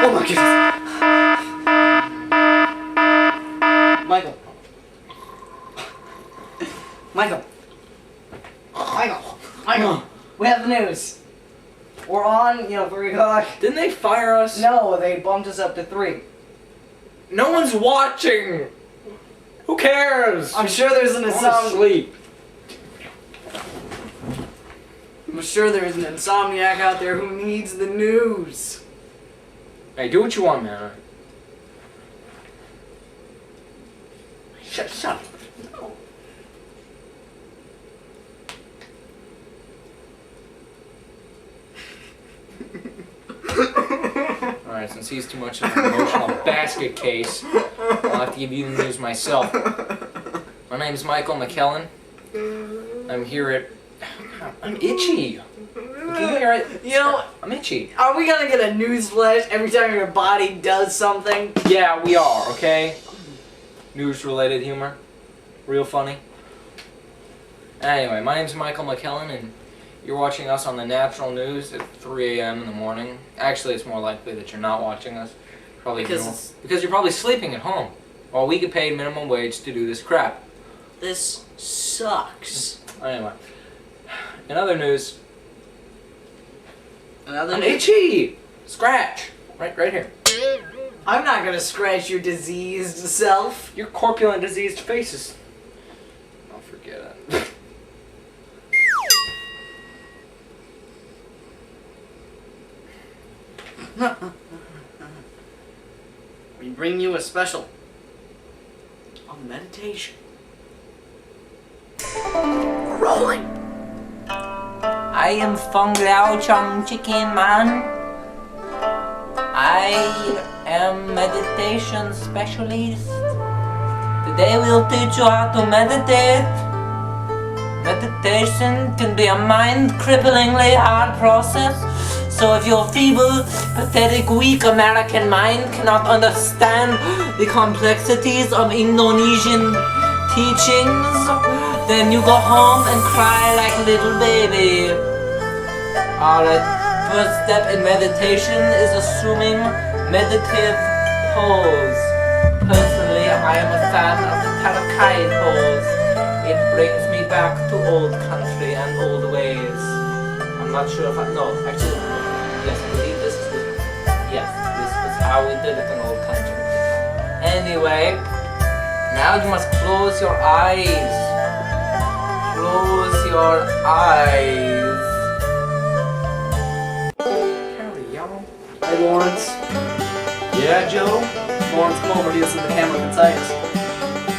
Oh my goodness. Michael. Michael. We have the news. We're on, 3 o'clock. Didn't they fire us? No, they bumped us up to 3. No one's watching. Who cares? I'm sure there's an Sleep. I'm sure there's an insomniac out there who needs the news. Hey, do what you want, man. Shut up. No. Alright, since he's too much of an emotional basket case, I'll have to give you the news myself. My name's Michael McKellen. I'm here at... I'm itchy. Can you hear it? I'm itchy. Are we gonna get a news flash every time your body does something? Yeah, we are, okay? News-related humor. Real funny. Anyway, my name's Michael McKellen, and you're watching us on the Natural News at 3 a.m. in the morning. Actually, it's more likely that you're not watching us. Because you're probably sleeping at home, while we get paid minimum wage to do this crap. This sucks. Anyway, in other news, I'm itchy! Scratch! Right here. I'm not gonna scratch your diseased self. Your corpulent, diseased faces. I'll forget it. We bring you a special of meditation. Rolling. I am Feng Lao Chong Chicken Man. I am meditation specialist. Today we'll teach you how to meditate. Meditation can be a mind-cripplingly hard process. So if your feeble, pathetic, weak American mind cannot understand the complexities of Indonesian teachings, then you go home and cry like a little baby. Alright, first step in meditation is assuming meditative pose. Personally, I am a fan of the Tarakai pose. It brings me back to old country and old ways. I'm not sure if yes, I believe this is this was how we did it in old country. Anyway, now you must close your eyes. Close your eyes. Hey Lawrence. Yeah, Joe? Lawrence, come over here so the camera can see us.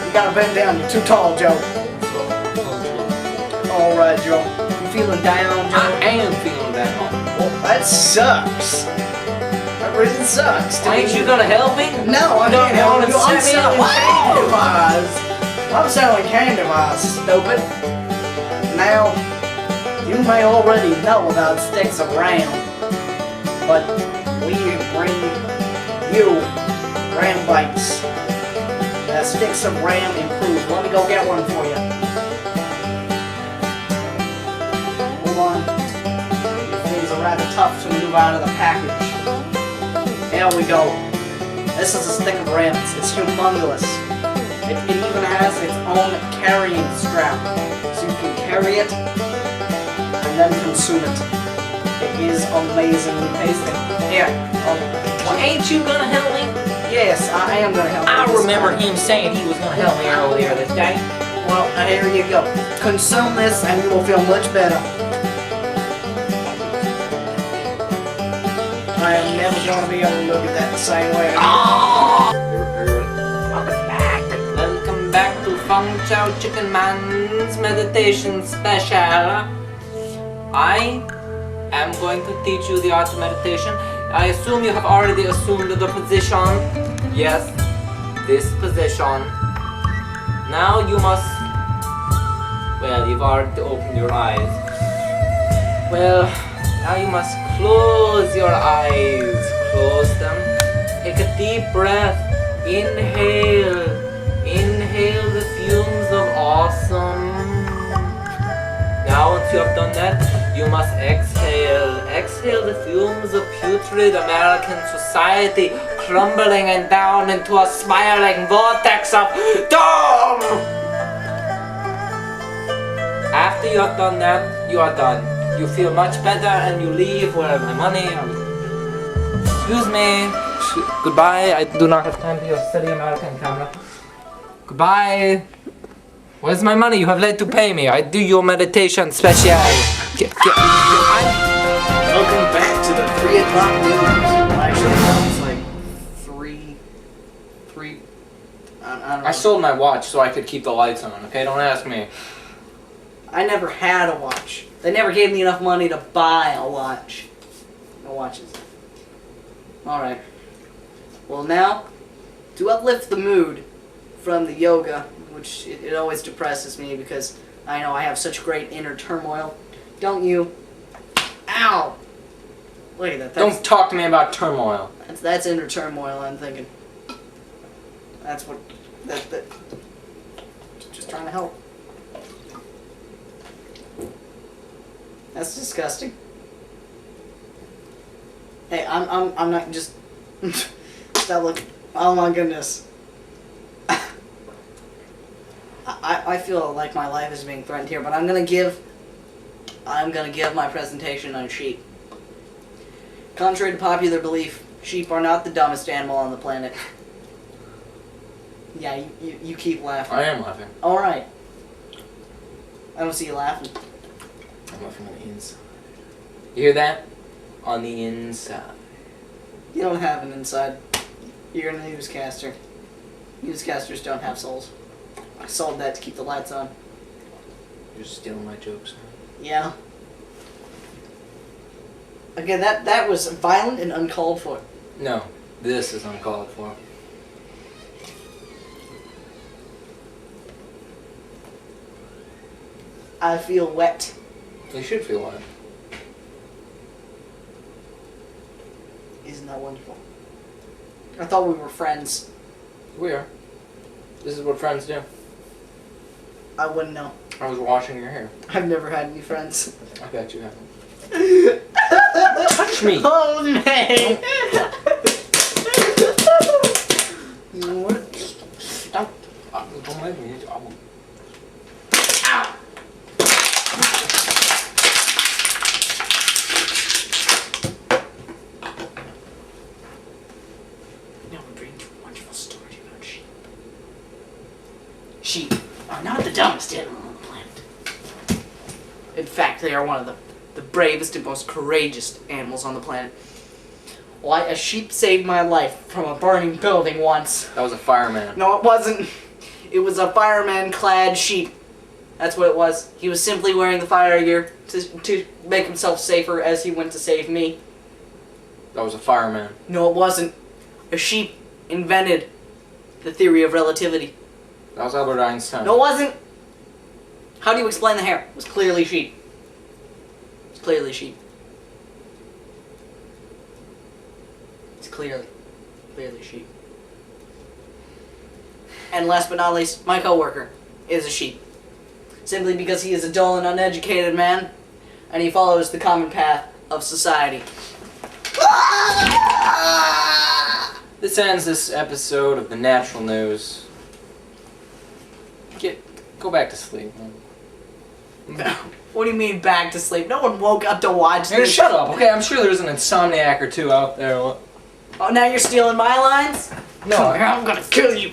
You gotta bend down, you're too tall, Joe. Alright, Joe. You feeling down, Joe? I am feeling down. Well, that sucks. That really sucks. Ain't you gonna help me? No, I can't help you. I'm set me up. selling candy bars. I'm selling candy bars, stupid. Now, you may already know about sticks of ram, but we bring you ram bites. Sticks of ram improved. Let me go get one for you. Hold on. These are rather tough to move out of the package. There we go. This is a stick of rams. It's humongous. It even has its own carrying strap, so you can carry it and then consume it. It is amazingly tasty. Here. Well, ain't you gonna help me? Yes, I am gonna help you. I remember him saying he was gonna help me earlier this day. Well, here you go. Consume this and you will feel much better. I am never gonna be able to look at that the same way. Welcome back to Feng Chao Chicken Man's meditation special. I am going to teach you the art of meditation. I assume you have already assumed the position. Yes, this position. Now you must... Well, you've already opened your eyes. Well, now you must close your eyes. Close them. Take a deep breath. Inhale. Inhale the fumes of awesome. Now once you have done that, You must exhale. Exhale the fumes of putrid American society crumbling and down into a spiraling vortex of doom! After you have done that, you are done. You feel much better and you leave. Where my money? Excuse me. Goodbye. I do not have time for your silly American camera. Goodbye. Where's my money? You have late to pay me. I do your meditation special. Welcome back to the 3 o'clock news. Actually, no, it's like 3. I don't know. I sold my watch so I could keep the lights on, okay? Don't ask me. I never had a watch. They never gave me enough money to buy a watch. No watches. Alright. Well, now, to uplift the mood from the yoga, which it always depresses me because I know I have such great inner turmoil. Don't you? Ow! Look at that. Don't talk to me about turmoil. That's inner turmoil, I'm thinking. That's what... That just trying to help. That's disgusting. Hey, I'm not just... Stop looking. Oh my goodness. I feel like my life is being threatened here, but I'm gonna give my presentation on sheep. Contrary to popular belief, sheep are not the dumbest animal on the planet. Yeah, you keep laughing. I am laughing. Alright. I don't see you laughing. I'm laughing on the inside. You hear that? On the inside. You don't have an inside. You're a newscaster. Newscasters don't have souls. I sold that to keep the lights on. You're stealing my jokes. Yeah. Okay, that was violent and uncalled for. No, this is uncalled for. I feel wet. You should feel wet. Isn't that wonderful? I thought we were friends. We are. This is what friends do. I wouldn't know. I was washing your hair. I've never had any friends. I bet you haven't. Touch me! Oh, man! What? Stop. Don't make me. I will. Ow! Now we're bringing you a wonderful story about sheep. Sheep are not the dumbest animal on the planet. In fact, they are one of the bravest and most courageous animals on the planet. Why, a sheep saved my life from a burning building once. That was a fireman. No, it wasn't. It was a fireman-clad sheep. That's what it was. He was simply wearing the fire gear to make himself safer as he went to save me. That was a fireman. No, it wasn't. A sheep invented the theory of relativity. That was Albert Einstein. No, it wasn't. How do you explain the hair? It was clearly sheep. It's clearly sheep. It's clearly sheep. And last but not least, my coworker is a sheep. Simply because he is a dull and uneducated man, and he follows the common path of society. This ends this episode of the Natural News. Go back to sleep, man. What do you mean back to sleep? No one woke up to watch Hey, this. shut up, okay? I'm sure there's an insomniac or two out there. Oh, now you're stealing my lines? No. Come here, I'm gonna kill you.